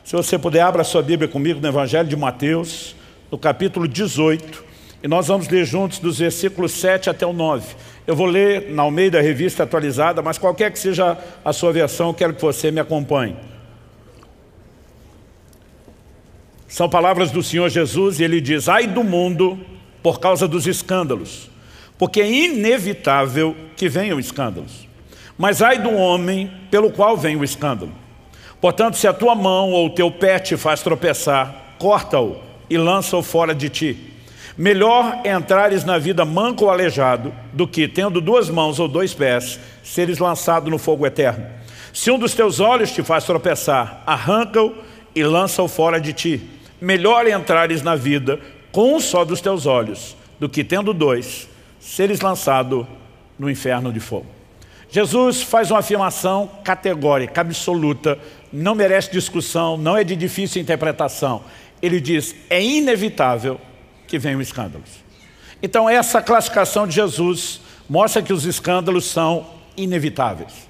Se você puder, abra a sua Bíblia comigo no Evangelho de Mateus, no capítulo 18, e nós vamos ler juntos dos versículos 7 até o 9. Eu vou ler na Almeida Revista Atualizada, mas qualquer que seja a sua versão, eu quero que você me acompanhe. São palavras do Senhor Jesus e ele diz: ai do mundo por causa dos escândalos, porque é inevitável que venham escândalos. Mas ai do homem pelo qual vem o escândalo. Portanto, se a tua mão ou o teu pé te faz tropeçar, corta-o e lança-o fora de ti. Melhor é entrares na vida manco ou aleijado, do que, tendo duas mãos ou dois pés, seres lançado no fogo eterno. Se um dos teus olhos te faz tropeçar, arranca-o e lança-o fora de ti. Melhor é entrares na vida com um só dos teus olhos, do que, tendo dois, seres lançado no inferno de fogo. Jesus faz uma afirmação categórica, absoluta, não merece discussão, não é de difícil interpretação. Ele diz: é inevitável que venham escândalos. Então essa classificação de Jesus mostra que os escândalos são inevitáveis.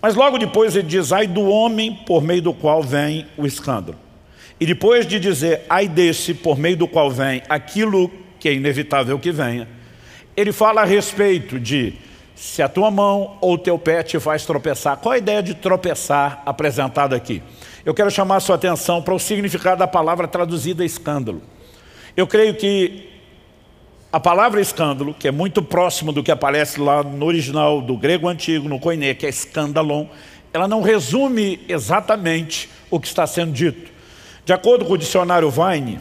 Mas logo depois ele diz: ai do homem por meio do qual vem o escândalo. E depois de dizer ai desse por meio do qual vem aquilo que é inevitável que venha, ele fala a respeito de se a tua mão ou o teu pé te faz tropeçar. Qual a ideia de tropeçar apresentada aqui? Eu quero chamar a sua atenção para o significado da palavra traduzida escândalo. Eu creio que a palavra escândalo, que é muito próximo do que aparece lá no original do grego antigo, no koiné, que é escandalon, ela não resume exatamente o que está sendo dito. De acordo com o dicionário Vine,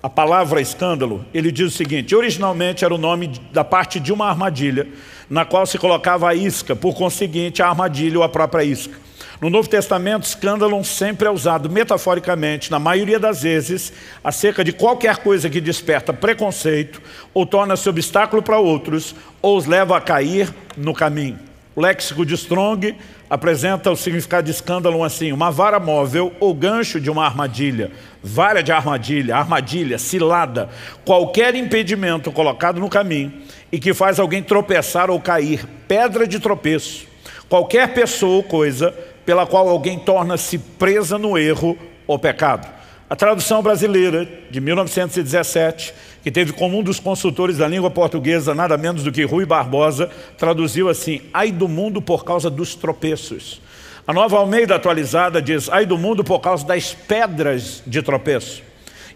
a palavra escândalo, ele diz o seguinte: originalmente era o nome da parte de uma armadilha, na qual se colocava a isca, por conseguinte a armadilha ou a própria isca. No Novo Testamento, escândalo sempre é usado metaforicamente, na maioria das vezes, acerca de qualquer coisa que desperta preconceito, ou torna-se obstáculo para outros, ou os leva a cair no caminho. O léxico de Strong apresenta o significado de escândalo assim: uma vara móvel ou gancho de uma armadilha, vara de armadilha, armadilha, cilada, qualquer impedimento colocado no caminho e que faz alguém tropeçar ou cair, pedra de tropeço, qualquer pessoa ou coisa pela qual alguém torna-se presa no erro ou pecado. A tradução brasileira de 1917, que teve como um dos consultores da língua portuguesa nada menos do que Rui Barbosa, traduziu assim: ai do mundo por causa dos tropeços. A Nova Almeida Atualizada diz: ai do mundo por causa das pedras de tropeço.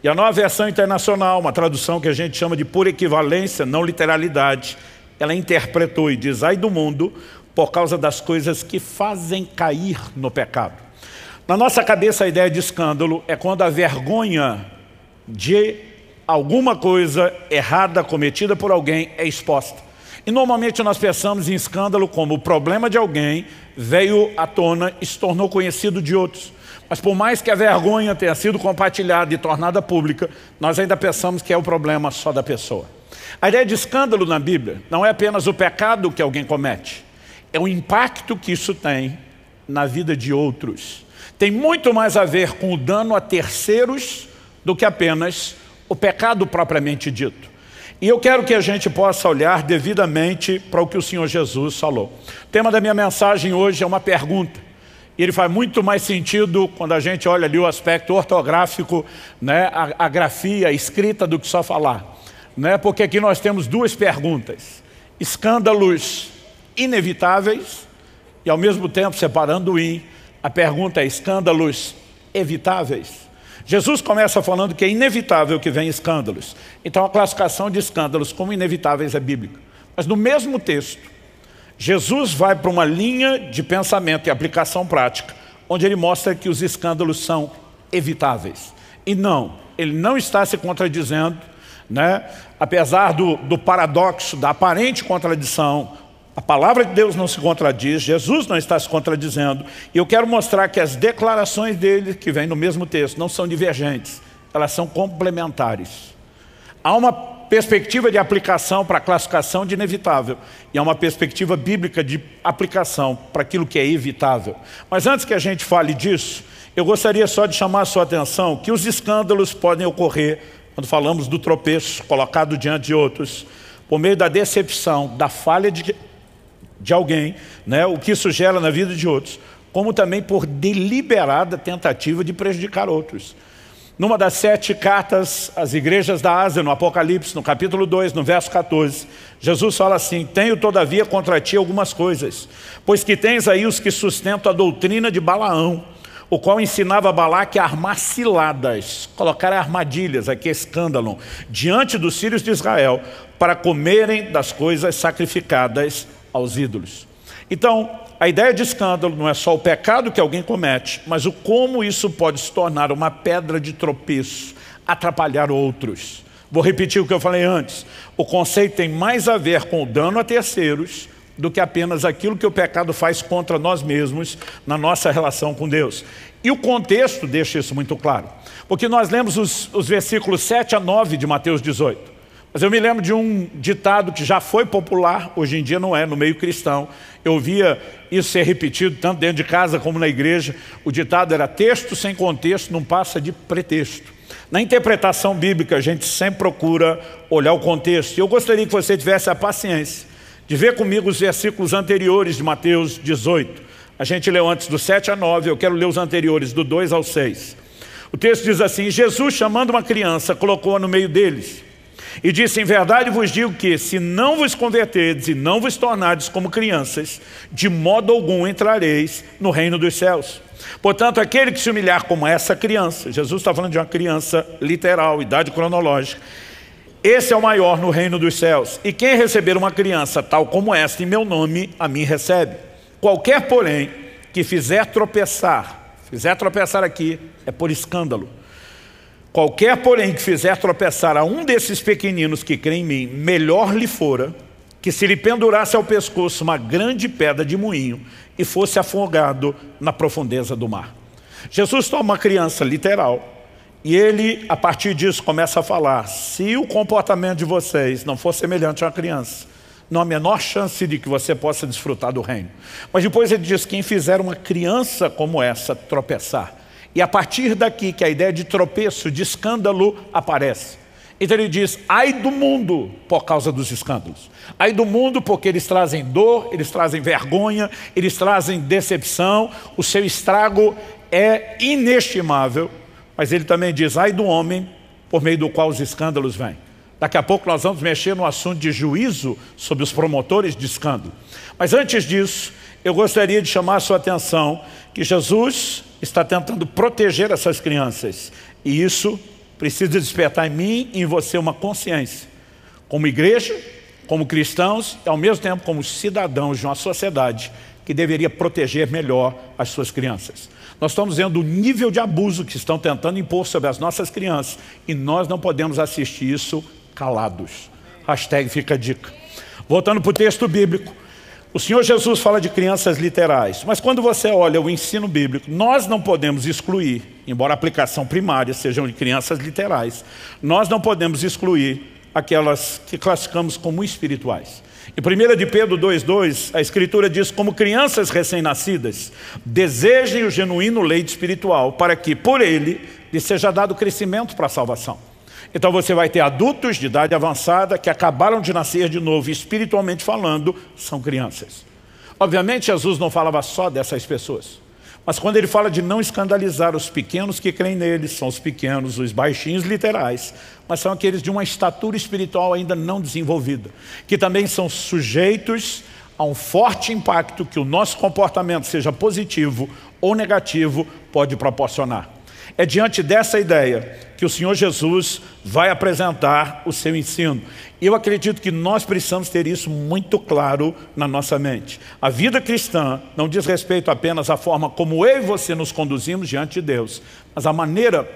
E a Nova Versão Internacional, uma tradução que a gente chama de pura equivalência, não literalidade, ela interpretou e diz: ai do mundo por causa das coisas que fazem cair no pecado. Na nossa cabeça, a ideia de escândalo é quando a vergonha de alguma coisa errada cometida por alguém é exposta. E normalmente nós pensamos em escândalo como o problema de alguém veio à tona e se tornou conhecido de outros. Mas por mais que a vergonha tenha sido compartilhada e tornada pública, nós ainda pensamos que é o problema só da pessoa. A ideia de escândalo na Bíblia não é apenas o pecado que alguém comete, é o impacto que isso tem na vida de outros. Tem muito mais a ver com o dano a terceiros do que apenas o pecado propriamente dito. E eu quero que a gente possa olhar devidamente para o que o Senhor Jesus falou. O tema da minha mensagem hoje é uma pergunta. E ele faz muito mais sentido quando a gente olha ali o aspecto ortográfico, né, a grafia, a escrita, do que só falar. Né? Porque aqui nós temos duas perguntas: escândalos inevitáveis e ao mesmo tempo, separando o in, a pergunta é escândalos evitáveis. Jesus começa falando que é inevitável que venham escândalos. Então a classificação de escândalos como inevitáveis é bíblica. Mas no mesmo texto, Jesus vai para uma linha de pensamento e aplicação prática, onde ele mostra que os escândalos são evitáveis. E não, ele não está se contradizendo, né? Apesar do paradoxo, da aparente contradição. A palavra de Deus não se contradiz, Jesus não está se contradizendo. E eu quero mostrar que as declarações dele, que vêm no mesmo texto, não são divergentes, elas são complementares. Há uma perspectiva de aplicação para a classificação de inevitável, e há uma perspectiva bíblica de aplicação para aquilo que é evitável. Mas antes que a gente fale disso, eu gostaria só de chamar a sua atenção que os escândalos podem ocorrer quando falamos do tropeço colocado diante de outros, por meio da decepção, da falha de alguém, né, o que isso gera na vida de outros, como também por deliberada tentativa de prejudicar outros. Numa das 7 cartas às igrejas da Ásia, no Apocalipse, no capítulo 2, no verso 14, Jesus fala assim: tenho todavia contra ti algumas coisas, pois que tens aí os que sustentam a doutrina de Balaão, o qual ensinava a Balaque a armar ciladas, colocar armadilhas, aqui escândalo, diante dos filhos de Israel, para comerem das coisas sacrificadas aos ídolos. Então, a ideia de escândalo não é só o pecado que alguém comete, mas o como isso pode se tornar uma pedra de tropeço, atrapalhar outros. Vou repetir o que eu falei antes. O conceito tem mais a ver com o dano a terceiros do que apenas aquilo que o pecado faz contra nós mesmos na nossa relação com Deus. E o contexto deixa isso muito claro. Porque nós lemos os versículos 7 a 9 de Mateus 18. Mas eu me lembro de um ditado que já foi popular, hoje em dia não é, no meio cristão. Eu ouvia isso ser repetido tanto dentro de casa como na igreja. O ditado era: texto sem contexto não passa de pretexto. Na interpretação bíblica a gente sempre procura olhar o contexto. E eu gostaria que você tivesse a paciência de ver comigo os versículos anteriores de Mateus 18. A gente leu antes do 7 a 9, eu quero ler os anteriores, do 2 ao 6. O texto diz assim: Jesus, chamando uma criança, colocou-a no meio deles e disse: em verdade vos digo que, se não vos converterdes e não vos tornardes como crianças, de modo algum entrareis no reino dos céus. Portanto, aquele que se humilhar como essa criança, Jesus está falando de uma criança literal, idade cronológica, esse é o maior no reino dos céus. E quem receber uma criança tal como esta em meu nome, a mim recebe. Qualquer, porém, que fizer tropeçar aqui é por escândalo. Qualquer, porém, que fizer tropeçar a um desses pequeninos que crê em mim, melhor lhe fora que se lhe pendurasse ao pescoço uma grande pedra de moinho e fosse afogado na profundeza do mar. Jesus toma uma criança literal e ele, a partir disso, começa a falar: se o comportamento de vocês não for semelhante a uma criança, não há a menor chance de que você possa desfrutar do reino. Mas depois ele diz: quem fizer uma criança como essa tropeçar. E a partir daqui que a ideia de tropeço, de escândalo aparece. Então ele diz: ai do mundo por causa dos escândalos. Ai do mundo porque eles trazem dor, eles trazem vergonha, eles trazem decepção, o seu estrago é inestimável. Mas ele também diz: ai do homem por meio do qual os escândalos vêm. Daqui a pouco nós vamos mexer no assunto de juízo sobre os promotores de escândalo. Mas antes disso, eu gostaria de chamar a sua atenção que Jesus está tentando proteger essas crianças. E isso precisa despertar em mim e em você uma consciência. Como igreja, como cristãos e ao mesmo tempo como cidadãos de uma sociedade que deveria proteger melhor as suas crianças. Nós estamos vendo o nível de abuso que estão tentando impor sobre as nossas crianças e nós não podemos assistir isso calados. Hashtag fica a dica. Voltando para o texto bíblico. O Senhor Jesus fala de crianças literais, mas quando você olha o ensino bíblico, nós não podemos excluir, embora a aplicação primária sejam de crianças literais, nós não podemos excluir aquelas que classificamos como espirituais. Em 1 de Pedro 2,2, a Escritura diz: como crianças recém-nascidas, desejem o genuíno leite espiritual, para que por ele lhe seja dado crescimento para a salvação. Então você vai ter adultos de idade avançada que acabaram de nascer de novo, espiritualmente falando, são crianças. Obviamente Jesus não falava só dessas pessoas, mas quando ele fala de não escandalizar os pequenos que creem nele, são os pequenos, os baixinhos literais, mas são aqueles de uma estatura espiritual ainda não desenvolvida, que também são sujeitos a um forte impacto que o nosso comportamento, seja positivo ou negativo, pode proporcionar. É diante dessa ideia que o Senhor Jesus vai apresentar o seu ensino. E eu acredito que nós precisamos ter isso muito claro na nossa mente. A vida cristã não diz respeito apenas à forma como eu e você nos conduzimos diante de Deus, mas a maneira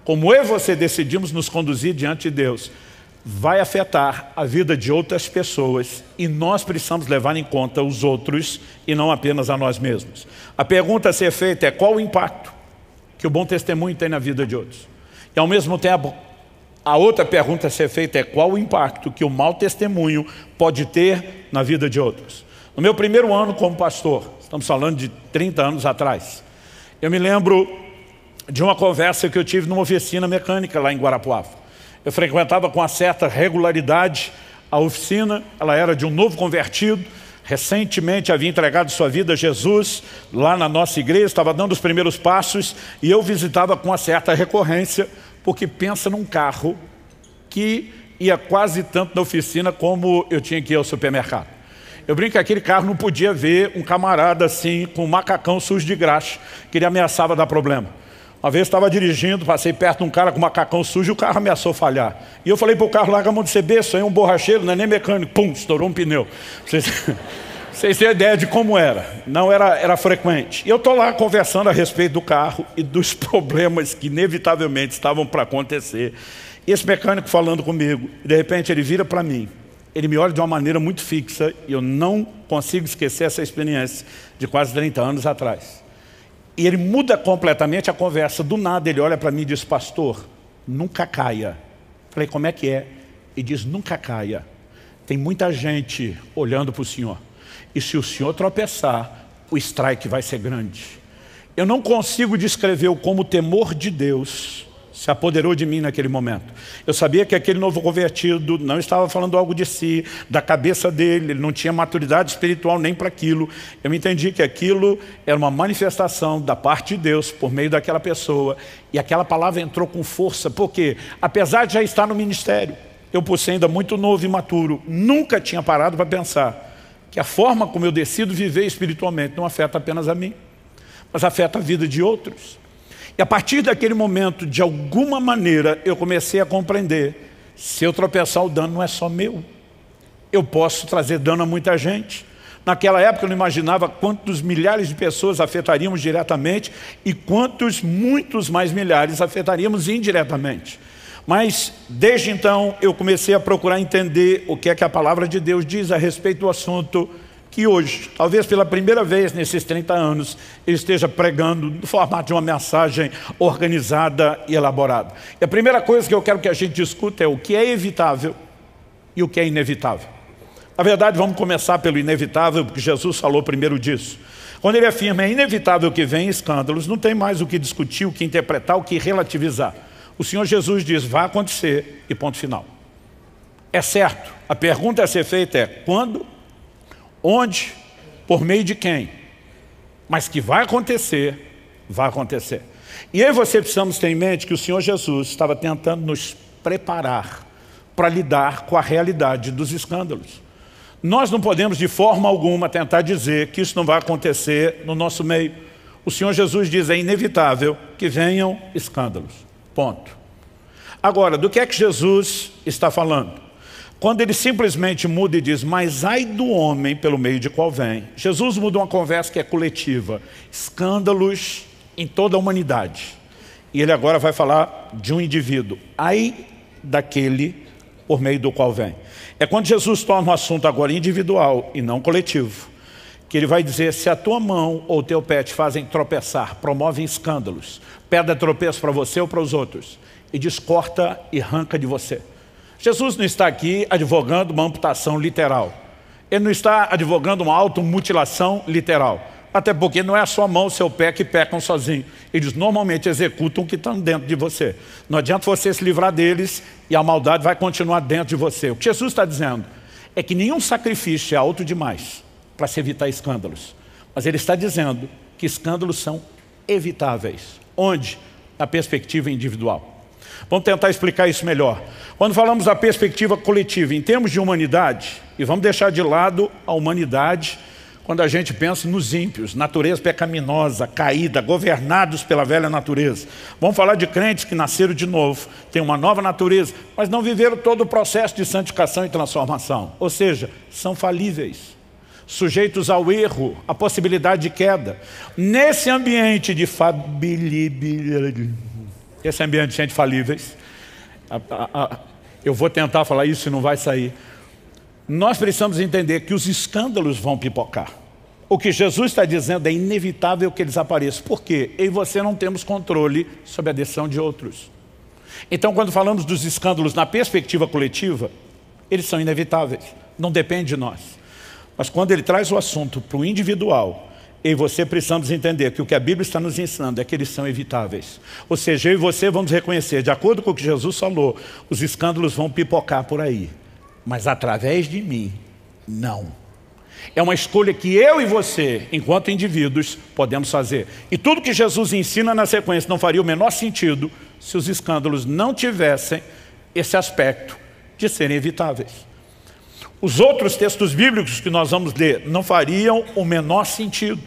como eu e você decidimos nos conduzir diante de Deus vai afetar a vida de outras pessoas e nós precisamos levar em conta os outros e não apenas a nós mesmos. A pergunta a ser feita é: qual o impacto que o bom testemunho tem na vida de outros? E ao mesmo tempo, a outra pergunta a ser feita é: qual o impacto que o mau testemunho pode ter na vida de outros? No meu primeiro ano como pastor, estamos falando de 30 anos atrás, eu me lembro de uma conversa que eu tive numa oficina mecânica lá em Guarapuava. Eu frequentava com uma certa regularidade a oficina, ela era de um novo convertido, recentemente havia entregado sua vida a Jesus lá na nossa igreja, estava dando os primeiros passos e eu visitava com uma certa recorrência, porque pensa num carro que ia quase tanto na oficina como eu tinha que ir ao supermercado. Eu brinco que aquele carro não podia ver um camarada assim, com um macacão sujo de graxa, que ele ameaçava dar problema. Uma vez estava dirigindo, passei perto de um cara com um macacão sujo e o carro ameaçou falhar. E eu falei para o carro, larga a mão de ser besta, aí um borracheiro, não é nem mecânico, pum, estourou um pneu. Vocês têm ideia de como era. Não era frequente. E eu estou lá conversando a respeito do carro e dos problemas que inevitavelmente estavam para acontecer. E esse mecânico falando comigo, e de repente ele vira para mim. Ele me olha de uma maneira muito fixa e eu não consigo esquecer essa experiência de quase 30 anos atrás. E ele muda completamente a conversa. Do nada ele olha para mim e diz, pastor, nunca caia. Falei, como é que é? Ele diz, nunca caia. Tem muita gente olhando para o senhor. E se o senhor tropeçar, o strike vai ser grande. Eu não consigo descrever como o temor de Deus se apoderou de mim naquele momento. Eu sabia que aquele novo convertido não estava falando algo de si, da cabeça dele, ele não tinha maturidade espiritual nem para aquilo. Eu entendi que aquilo era uma manifestação da parte de Deus por meio daquela pessoa. E aquela palavra entrou com força, porque apesar de já estar no ministério, eu por ser ainda muito novo e imaturo, nunca tinha parado para pensar que a forma como eu decido viver espiritualmente não afeta apenas a mim, mas afeta a vida de outros. E a partir daquele momento, de alguma maneira, eu comecei a compreender, se eu tropeçar, o dano não é só meu. Eu posso trazer dano a muita gente. Naquela época eu não imaginava quantos milhares de pessoas afetaríamos diretamente e quantos, muitos mais milhares afetaríamos indiretamente. Mas, desde então, eu comecei a procurar entender o que é que a palavra de Deus diz a respeito do assunto que hoje, talvez pela primeira vez nesses 30 anos, ele esteja pregando no formato de uma mensagem organizada e elaborada. E a primeira coisa que eu quero que a gente discuta é o que é evitável e o que é inevitável. Na verdade, vamos começar pelo inevitável, porque Jesus falou primeiro disso. Quando ele afirma é inevitável que venham escândalos, não tem mais o que discutir, o que interpretar, o que relativizar. O Senhor Jesus diz, vai acontecer e ponto final. É certo, a pergunta a ser feita é quando, onde, por meio de quem? Mas que vai acontecer, vai acontecer. E aí você precisamos ter em mente que o Senhor Jesus estava tentando nos preparar para lidar com a realidade dos escândalos. Nós não podemos de forma alguma tentar dizer que isso não vai acontecer no nosso meio. O Senhor Jesus diz, é inevitável que venham escândalos. Ponto. Agora, do que é que Jesus está falando? Quando ele simplesmente muda e diz, mas ai do homem pelo meio de qual vem. Jesus muda uma conversa que é coletiva. Escândalos em toda a humanidade. E ele agora vai falar de um indivíduo. Ai daquele por meio do qual vem. É quando Jesus torna o assunto agora individual e não coletivo. Que ele vai dizer, se a tua mão ou o teu pé te fazem tropeçar, promovem escândalos, pedra tropeço para você ou para os outros, e diz, corta e arranca de você. Jesus não está aqui advogando uma amputação literal. Ele não está advogando uma automutilação literal. Até porque não é a sua mão, o seu pé que pecam sozinho. Eles normalmente executam o que estão dentro de você. Não adianta você se livrar deles e a maldade vai continuar dentro de você. O que Jesus está dizendo é que nenhum sacrifício é alto demais para se evitar escândalos. Mas ele está dizendo que escândalos são evitáveis. Onde? Na perspectiva individual. Vamos tentar explicar isso melhor. Quando falamos da perspectiva coletiva, em termos de humanidade, e vamos deixar de lado a humanidade quando a gente pensa nos ímpios, natureza pecaminosa, caída, governados pela velha natureza. Vamos falar de crentes que nasceram de novo, têm uma nova natureza, mas não viveram todo o processo de santificação e transformação. Ou seja, são falíveis, sujeitos ao erro, à possibilidade de queda. Nesse ambiente de esse ambiente de gente falíveis, eu vou tentar falar isso e não vai sair. Nós precisamos entender que os escândalos vão pipocar. O que Jesus está dizendo é inevitável que eles apareçam. Por quê? Eu e você não temos controle sobre a decisão de outros. Então, quando falamos dos escândalos na perspectiva coletiva, eles são inevitáveis, não depende de nós. Mas quando ele traz o assunto para o individual, eu e você precisamos entender que o que a Bíblia está nos ensinando é que eles são evitáveis. Ou seja, eu e você vamos reconhecer, de acordo com o que Jesus falou, os escândalos vão pipocar por aí. Mas através de mim, não. É uma escolha que eu e você, enquanto indivíduos, podemos fazer. E tudo que Jesus ensina na sequência não faria o menor sentido se os escândalos não tivessem esse aspecto de serem evitáveis. Os outros textos bíblicos que nós vamos ler não fariam o menor sentido,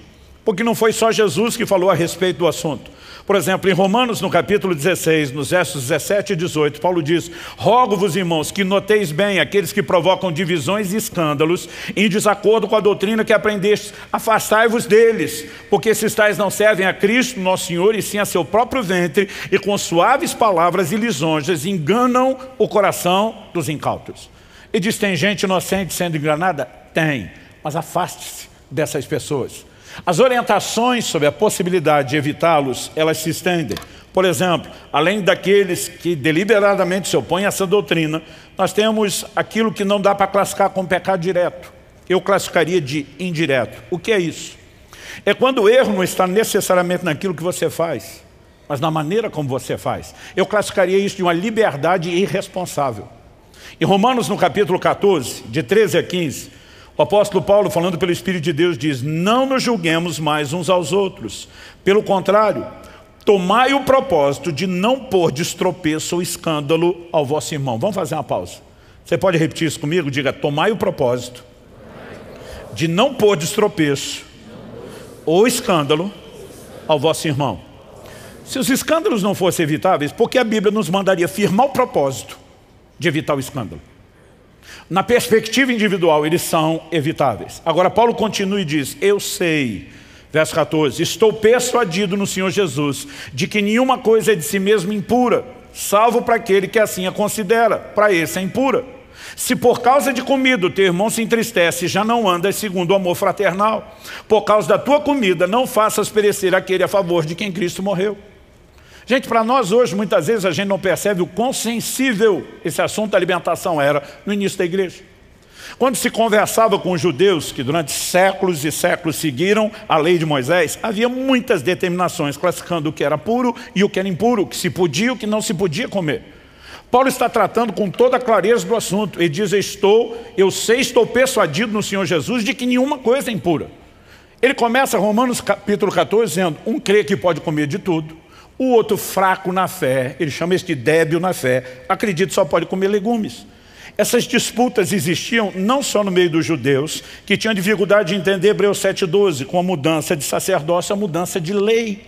porque não foi só Jesus que falou a respeito do assunto. Por exemplo, em Romanos, no capítulo 16, nos versos 17 e 18, Paulo diz: rogo-vos, irmãos, que noteis bem aqueles que provocam divisões e escândalos em desacordo com a doutrina que aprendestes. Afastai-vos deles, porque esses tais não servem a Cristo, nosso Senhor, e sim a seu próprio ventre, e com suaves palavras e lisonjas enganam o coração dos incautos. E diz: tem gente inocente sendo enganada? Tem, mas afaste-se dessas pessoas. As orientações sobre a possibilidade de evitá-los, elas se estendem. Por exemplo, além daqueles que deliberadamente se opõem a essa doutrina, nós temos aquilo que não dá para classificar como pecado direto. Eu classificaria de indireto. O que é isso? É quando o erro não está necessariamente naquilo que você faz, mas na maneira como você faz. Eu classificaria isso de uma liberdade irresponsável. Em Romanos, no capítulo 14, de 13 a 15, o apóstolo Paulo, falando pelo Espírito de Deus, diz: não nos julguemos mais uns aos outros. Pelo contrário, tomai o propósito de não pôr de tropeço ou escândalo ao vosso irmão. Vamos fazer uma pausa. Você pode repetir isso comigo? Diga: tomai o propósito de não pôr de tropeço ou escândalo ao vosso irmão. Se os escândalos não fossem evitáveis, por que a Bíblia nos mandaria firmar o propósito de evitar o escândalo? Na perspectiva individual, eles são evitáveis. Agora, Paulo continua e diz: eu sei, verso 14, estou persuadido no Senhor Jesus, de que nenhuma coisa é de si mesmo impura, salvo para aquele que assim a considera, para esse é impura. Se por causa de comida o teu irmão se entristece, já não andas segundo o amor fraternal. Por causa da tua comida, não faças perecer aquele a favor de quem Cristo morreu. Gente, para nós hoje, muitas vezes a gente não percebe o quão sensível esse assunto da alimentação era no início da igreja. Quando se conversava com os judeus, que durante séculos e séculos seguiram a lei de Moisés, havia muitas determinações classificando o que era puro e o que era impuro, o que se podia e o que não se podia comer. Paulo está tratando com toda a clareza do assunto. Ele diz: estou persuadido no Senhor Jesus de que nenhuma coisa é impura. Ele começa Romanos capítulo 14 dizendo: um crê que pode comer de tudo, o outro fraco na fé, ele chama isso de débil na fé, acredita só pode comer legumes. Essas disputas existiam não só no meio dos judeus, que tinham dificuldade de entender Hebreus 7,12, com a mudança de sacerdócio, a mudança de lei.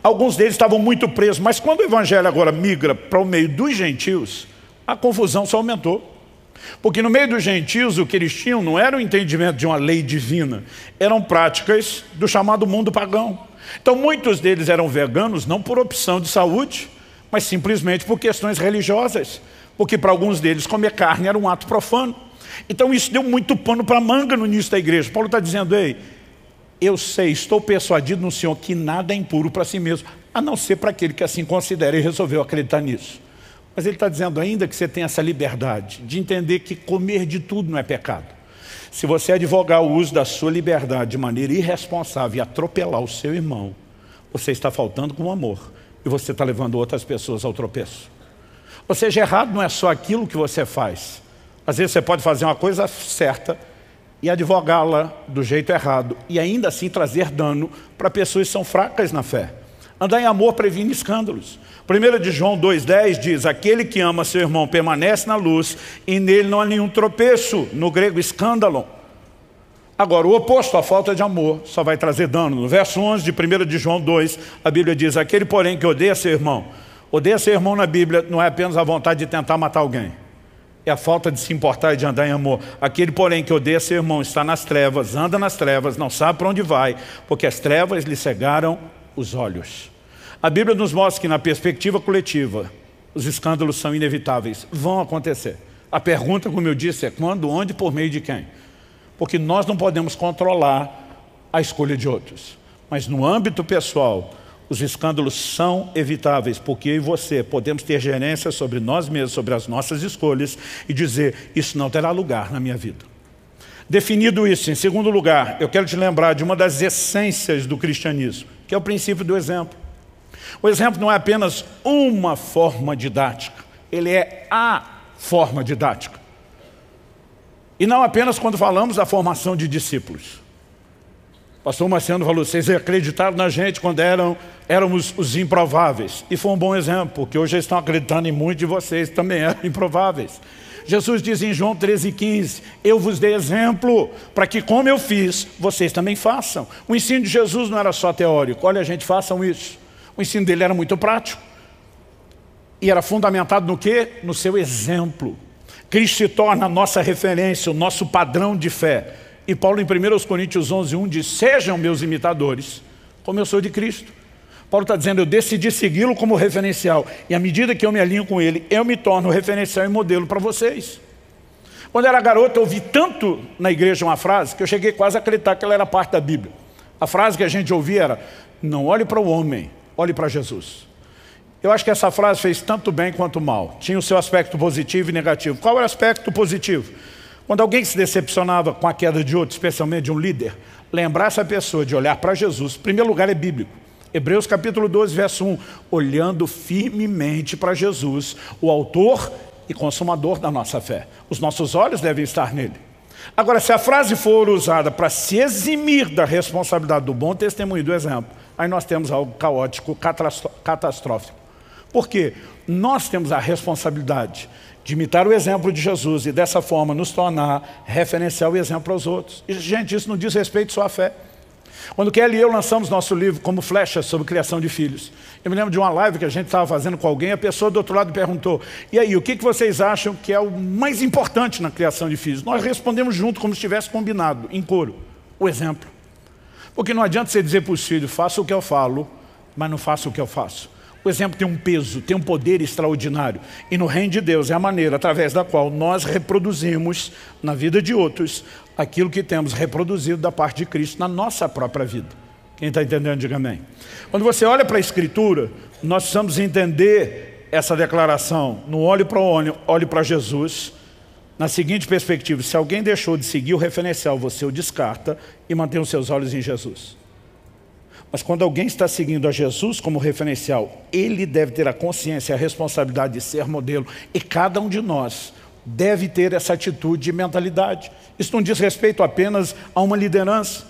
Alguns deles estavam muito presos, mas quando o evangelho agora migra para o meio dos gentios, a confusão só aumentou. Porque no meio dos gentios o que eles tinham não era o entendimento de uma lei divina, eram práticas do chamado mundo pagão. Então muitos deles eram veganos não por opção de saúde, mas simplesmente por questões religiosas, porque para alguns deles comer carne era um ato profano. Então isso deu muito pano para manga no início da igreja. Paulo está dizendo: ei, eu sei, estou persuadido no Senhor que nada é impuro para si mesmo, a não ser para aquele que assim considera e resolveu acreditar nisso. Mas ele está dizendo ainda que você tem essa liberdade de entender que comer de tudo não é pecado. Se você advogar o uso da sua liberdade de maneira irresponsável e atropelar o seu irmão, você está faltando com amor e você está levando outras pessoas ao tropeço. Ou seja, errado não é só aquilo que você faz. Às vezes você pode fazer uma coisa certa e advogá-la do jeito errado e ainda assim trazer dano para pessoas que são fracas na fé. Andar em amor previne escândalos. 1 de João 2,10 diz: aquele que ama seu irmão permanece na luz e nele não há nenhum tropeço, no grego escândalo. Agora, o oposto, a falta de amor, só vai trazer dano. No verso 11 de 1 de João 2, a Bíblia diz: aquele porém que odeia seu irmão na Bíblia não é apenas a vontade de tentar matar alguém, é a falta de se importar e de andar em amor. Aquele porém que odeia seu irmão está nas trevas, anda nas trevas, não sabe para onde vai, porque as trevas lhe cegaram os olhos. A Bíblia nos mostra que na perspectiva coletiva, os escândalos são inevitáveis, vão acontecer. A pergunta, como eu disse, é quando, onde, por meio de quem? Porque nós não podemos controlar a escolha de outros. Mas no âmbito pessoal, os escândalos são evitáveis, porque eu e você podemos ter gerência sobre nós mesmos, sobre as nossas escolhas e dizer: isso não terá lugar na minha vida. Definido isso, em segundo lugar, eu quero te lembrar de uma das essências do cristianismo, que é o princípio do exemplo. O exemplo não é apenas uma forma didática, ele é a forma didática. E não apenas quando falamos da formação de discípulos. O pastor Marciano falou, vocês acreditaram na gente quando éramos os improváveis. E foi um bom exemplo, porque hoje eles estão acreditando em muitos de vocês que também eram improváveis. Jesus diz em João 13,15, eu vos dei exemplo para que como eu fiz, vocês também façam. O ensino de Jesus não era só teórico, olha gente, façam isso. O ensino dele era muito prático. E era fundamentado no quê? No seu exemplo. Cristo se torna a nossa referência, o nosso padrão de fé. E Paulo em 1 Coríntios 11:1 diz, sejam meus imitadores, como eu sou de Cristo. Paulo está dizendo, eu decidi segui-lo como referencial. E à medida que eu me alinho com ele, eu me torno referencial e modelo para vocês. Quando eu era garoto, eu ouvi tanto na igreja uma frase, que eu cheguei quase a acreditar que ela era parte da Bíblia. A frase que a gente ouvia era, não olhe para o homem, olhe para Jesus. Eu acho que essa frase fez tanto bem quanto mal. Tinha o seu aspecto positivo e negativo. Qual era o aspecto positivo? Quando alguém se decepcionava com a queda de outro, especialmente de um líder, lembrar essa pessoa de olhar para Jesus, em primeiro lugar é bíblico. Hebreus capítulo 12, verso 1, olhando firmemente para Jesus, o autor e consumador da nossa fé. Os nossos olhos devem estar nele. Agora, se a frase for usada para se eximir da responsabilidade do bom testemunho e do exemplo, aí nós temos algo caótico, catastrófico. Por quê? Nós temos a responsabilidade de imitar o exemplo de Jesus e dessa forma nos tornar referencial e exemplo aos outros. E, gente, isso não diz respeito só à fé. Quando Kelly e eu lançamos nosso livro Como Flechas sobre criação de filhos, eu me lembro de uma live que a gente estava fazendo com alguém, a pessoa do outro lado perguntou, e aí, o que vocês acham que é o mais importante na criação de filhos? Nós respondemos junto, como se tivesse combinado, em coro, o exemplo. Porque não adianta você dizer para os filhos, faça o que eu falo, mas não faça o que eu faço. O exemplo tem um peso, tem um poder extraordinário. E no reino de Deus é a maneira através da qual nós reproduzimos na vida de outros aquilo que temos reproduzido da parte de Cristo na nossa própria vida. Quem está entendendo, diga amém. Quando você olha para a Escritura, nós precisamos entender essa declaração. Não olhe para o homem, olhe para Jesus. Na seguinte perspectiva, se alguém deixou de seguir o referencial, você o descarta e mantém os seus olhos em Jesus. Mas quando alguém está seguindo a Jesus como referencial, ele deve ter a consciência e a responsabilidade de ser modelo. E cada um de nós deve ter essa atitude e mentalidade. Isso não diz respeito apenas a uma liderança.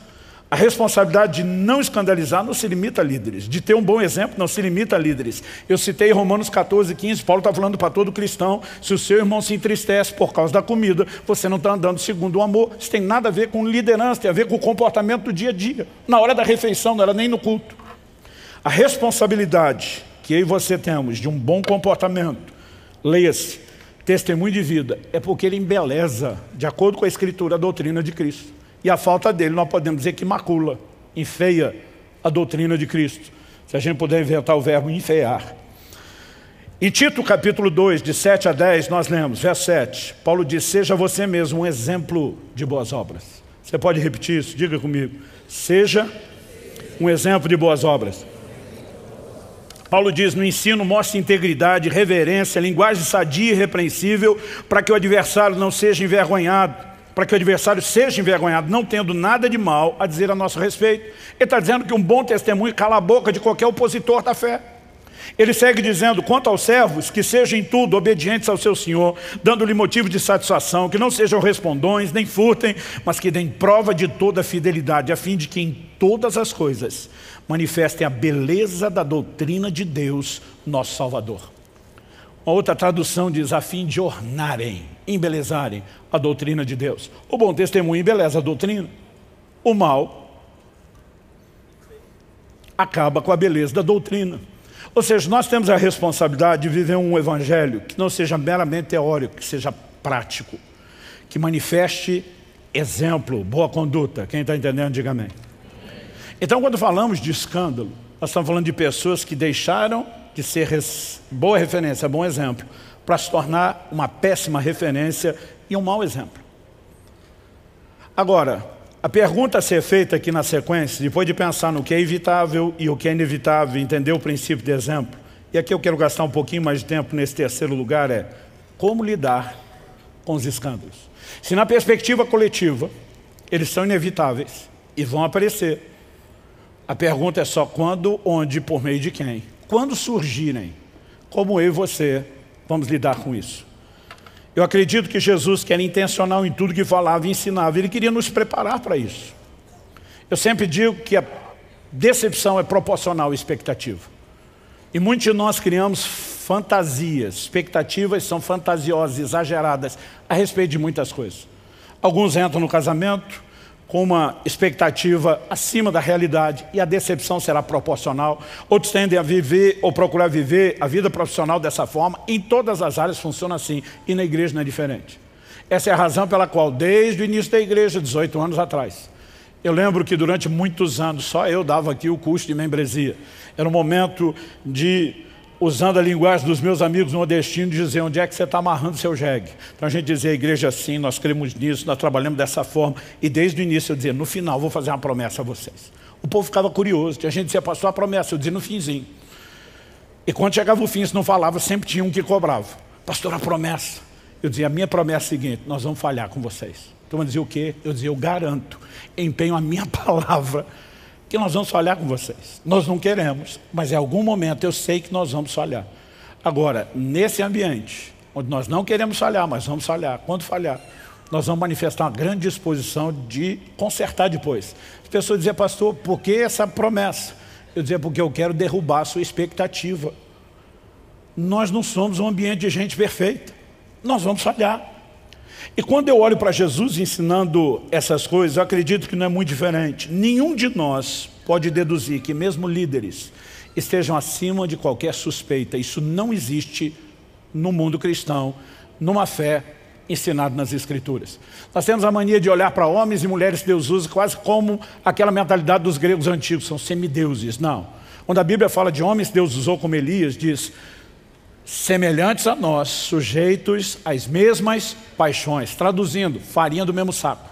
A responsabilidade de não escandalizar não se limita a líderes. De ter um bom exemplo não se limita a líderes. Eu citei Romanos 14:15, Paulo está falando para todo cristão, se o seu irmão se entristece por causa da comida, você não está andando segundo o amor. Isso tem nada a ver com liderança, tem a ver com o comportamento do dia a dia. Na hora da refeição, não era nem no culto. A responsabilidade que eu e você temos de um bom comportamento, leia-se, testemunho de vida, é porque ele embeleza, de acordo com a Escritura, a doutrina de Cristo. E a falta dele, nós podemos dizer que macula, enfeia a doutrina de Cristo. Se a gente puder inventar o verbo enfeiar. Em Tito capítulo 2, de 7 a 10, nós lemos, verso 7. Paulo diz, seja você mesmo um exemplo de boas obras. Você pode repetir isso? Diga comigo. Seja um exemplo de boas obras. Paulo diz, no ensino mostre integridade, reverência, linguagem sadia e irrepreensível, para que o adversário não seja envergonhado. Para que o adversário seja envergonhado, não tendo nada de mal a dizer a nosso respeito. Ele está dizendo que um bom testemunho cala a boca de qualquer opositor da fé. Ele segue dizendo, quanto aos servos, que sejam em tudo obedientes ao seu Senhor, dando-lhe motivo de satisfação, que não sejam respondões, nem furtem, mas que deem prova de toda a fidelidade, a fim de que em todas as coisas manifestem a beleza da doutrina de Deus, nosso Salvador. Uma outra tradução diz, a fim de ornarem, embelezarem a doutrina de Deus. O bom testemunho embeleza a doutrina. O mal acaba com a beleza da doutrina. Ou seja, nós temos a responsabilidade de viver um evangelho que não seja meramente teórico, que seja prático, que manifeste exemplo, boa conduta. Quem está entendendo, diga amém. Então, quando falamos de escândalo, nós estamos falando de pessoas que deixaram de ser boa referência, bom exemplo, para se tornar uma péssima referência e um mau exemplo. Agora, a pergunta a ser feita aqui na sequência, depois de pensar no que é evitável e o que é inevitável, entender o princípio de exemplo, e aqui eu quero gastar um pouquinho mais de tempo nesse terceiro lugar, é como lidar com os escândalos. Se na perspectiva coletiva, eles são inevitáveis e vão aparecer, a pergunta é só quando, onde, por meio de quem? Quando surgirem, como eu e você vamos lidar com isso? Eu acredito que Jesus, que era intencional em tudo que falava e ensinava, Ele queria nos preparar para isso. Eu sempre digo que a decepção é proporcional à expectativa. E muitos de nós criamos fantasias, expectativas são fantasiosas, exageradas, a respeito de muitas coisas. Alguns entram no casamento com uma expectativa acima da realidade e a decepção será proporcional. Outros tendem a viver ou procurar viver a vida profissional dessa forma. Em todas as áreas funciona assim e na igreja não é diferente. Essa é a razão pela qual, desde o início da igreja, 18 anos atrás, eu lembro que durante muitos anos só eu dava aqui o curso de membresia. Era um momento de, usando a linguagem dos meus amigos nordestinos, dizer onde é que você está amarrando seu jegue. Então a gente dizia, a igreja assim, nós cremos nisso, nós trabalhamos dessa forma. E desde o início eu dizia, no final vou fazer uma promessa a vocês. O povo ficava curioso, a gente dizia, pastor, a promessa, eu dizia no finzinho. E quando chegava o fim, se não falava, sempre tinha um que cobrava. Pastor, a promessa. Eu dizia, a minha promessa é a seguinte, nós vamos falhar com vocês. Então eu dizia o quê? Eu dizia, eu garanto, empenho a minha palavra, que nós vamos falhar com vocês. Nós não queremos, mas em algum momento eu sei que nós vamos falhar. Agora, nesse ambiente, onde nós não queremos falhar, mas vamos falhar, quando falhar, nós vamos manifestar uma grande disposição de consertar depois. As pessoas diziam, pastor, por que essa promessa? Eu dizia, porque eu quero derrubar a sua expectativa. Nós não somos um ambiente de gente perfeita. Nós vamos falhar. E quando eu olho para Jesus ensinando essas coisas, eu acredito que não é muito diferente. Nenhum de nós pode deduzir que mesmo líderes estejam acima de qualquer suspeita. Isso não existe no mundo cristão, numa fé ensinada nas Escrituras. Nós temos a mania de olhar para homens e mulheres que Deus usa quase como aquela mentalidade dos gregos antigos, são semideuses. Não. Quando a Bíblia fala de homens que Deus usou como Elias, diz, semelhantes a nós, sujeitos às mesmas paixões. Traduzindo, farinha do mesmo saco.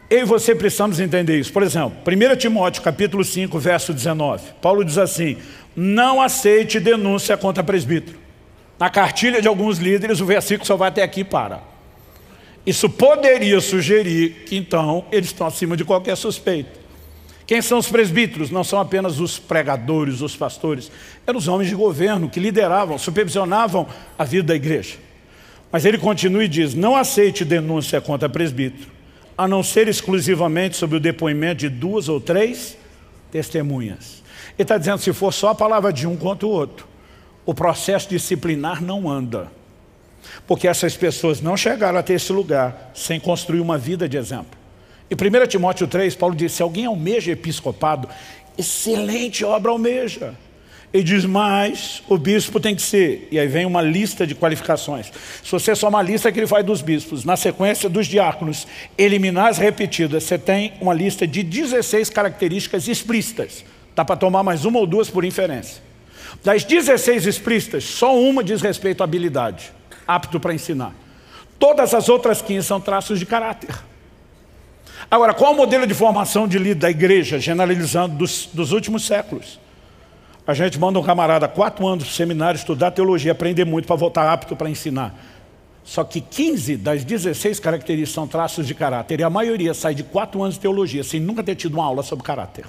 Eu e você precisamos entender isso. Por exemplo, 1 Timóteo capítulo 5, verso 19. Paulo diz assim, não aceite denúncia contra presbítero. Na cartilha de alguns líderes, o versículo só vai até aqui e para. Isso poderia sugerir que então eles estão acima de qualquer suspeita. Quem são os presbíteros? Não são apenas os pregadores, os pastores. Eram os homens de governo que lideravam, supervisionavam a vida da igreja. Mas ele continua e diz, não aceite denúncia contra presbítero, a não ser exclusivamente sobre o depoimento de 2 ou 3 testemunhas. Ele está dizendo, se for só a palavra de um contra o outro, o processo disciplinar não anda. Porque essas pessoas não chegaram até esse lugar sem construir uma vida de exemplo. Em 1 Timóteo 3, Paulo diz, se alguém almeja episcopado, excelente obra almeja. Ele diz, mas o bispo tem que ser, e aí vem uma lista de qualificações. Se você só uma lista que ele faz dos bispos, na sequência dos diáconos, eliminar as repetidas, você tem uma lista de 16 características explícitas. Dá para tomar mais uma ou duas por inferência. Das 16 explícitas, só uma diz respeito à habilidade, apto para ensinar. Todas as outras 15 são traços de caráter. Agora, qual é o modelo de formação de líder da igreja, generalizando dos últimos séculos? A gente manda um camarada 4 anos para o seminário estudar teologia, aprender muito para voltar apto para ensinar. Só que 15 das 16 características são traços de caráter, e a maioria sai de 4 anos de teologia, sem nunca ter tido uma aula sobre caráter.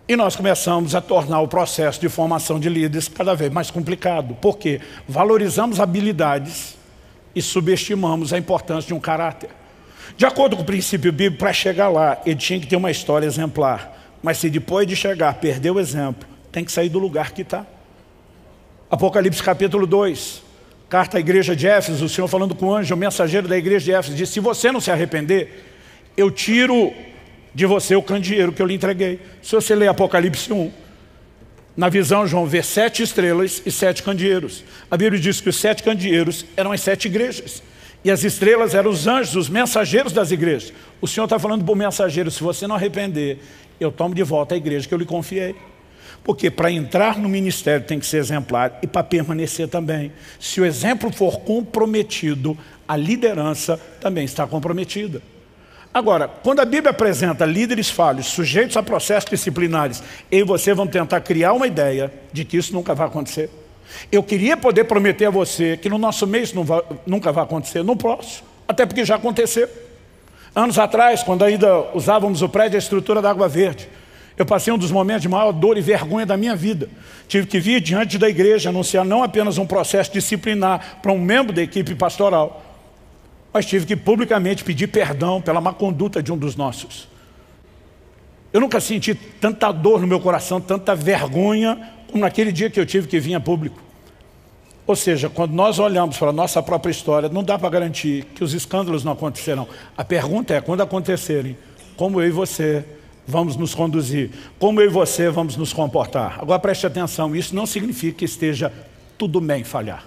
E nós começamos a tornar o processo de formação de líderes cada vez mais complicado. Por quê? Valorizamos habilidades e subestimamos a importância de um caráter. De acordo com o princípio bíblico, para chegar lá, ele tinha que ter uma história exemplar. Mas se depois de chegar, perder o exemplo, tem que sair do lugar que está. Apocalipse capítulo 2, carta à igreja de Éfeso, o Senhor falando com o anjo, o mensageiro da igreja de Éfeso, diz, se você não se arrepender, eu tiro de você o candeeiro que eu lhe entreguei. Se você ler Apocalipse 1, na visão João vê 7 estrelas e 7 candeeiros. A Bíblia diz que os 7 candeeiros eram as 7 igrejas. E as estrelas eram os anjos, os mensageiros das igrejas. O Senhor está falando para o mensageiro, se você não arrepender, eu tomo de volta a igreja que eu lhe confiei. Porque para entrar no ministério tem que ser exemplar e para permanecer também. Se o exemplo for comprometido, a liderança também está comprometida. Agora, quando a Bíblia apresenta líderes falhos, sujeitos a processos disciplinares, eu e você vamos tentar criar uma ideia de que isso nunca vai acontecer. Eu queria poder prometer a você que no nosso meio isso nunca vai acontecer, não posso, até porque já aconteceu. Anos atrás, quando ainda usávamos o prédio e a estrutura da Água Verde, Eu passei um dos momentos de maior dor e vergonha da minha vida. Tive que vir diante da igreja anunciar não apenas um processo disciplinar para um membro da equipe pastoral, mas tive que publicamente pedir perdão pela má conduta de um dos nossos. Eu nunca senti tanta dor no meu coração, tanta vergonha, como naquele dia que eu tive que vir a público. Ou seja, quando nós olhamos para a nossa própria história, não dá para garantir que os escândalos não acontecerão. A pergunta é, quando acontecerem, como eu e você vamos nos conduzir? Como eu e você vamos nos comportar? Agora preste atenção, isso não significa que esteja tudo bem falhar.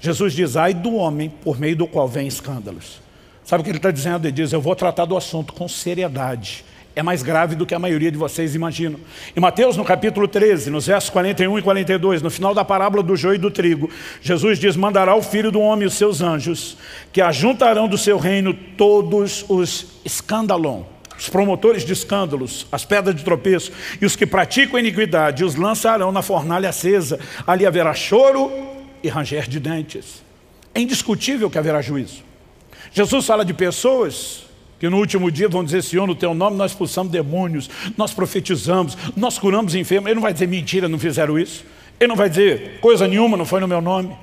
Jesus diz, ai do homem por meio do qual vem escândalos. Sabe o que ele está dizendo? Ele diz, eu vou tratar do assunto com seriedade. É mais grave do que a maioria de vocês imaginam. Em Mateus, no capítulo 13, nos versos 41 e 42, no final da parábola do joio e do trigo, Jesus diz, mandará o Filho do Homem e os seus anjos, que ajuntarão do seu reino todos os escandalon, os promotores de escândalos, as pedras de tropeço, e os que praticam iniquidade, os lançarão na fornalha acesa. Ali haverá choro e ranger de dentes. É indiscutível que haverá juízo. Jesus fala de pessoas que no último dia vão dizer, Senhor, no teu nome nós expulsamos demônios, nós profetizamos, nós curamos enfermos. Ele não vai dizer mentira, não fizeram isso. Ele não vai dizer coisa nenhuma, não foi no meu nome.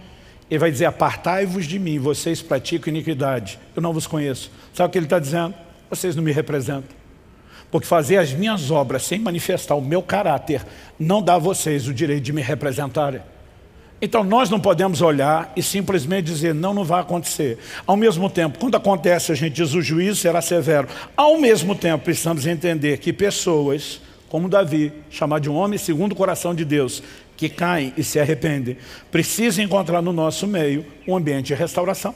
Ele vai dizer, apartai-vos de mim, vocês praticam iniquidade, eu não vos conheço. Sabe o que ele está dizendo? Vocês não me representam. Porque fazer as minhas obras sem manifestar o meu caráter não dá a vocês o direito de me representarem. Então nós não podemos olhar e simplesmente dizer, não, não vai acontecer. Ao mesmo tempo, quando acontece, a gente diz, o juízo será severo. Ao mesmo tempo, precisamos entender que pessoas, como Davi, chamado de um homem segundo o coração de Deus, que caem e se arrependem, precisam encontrar no nosso meio um ambiente de restauração.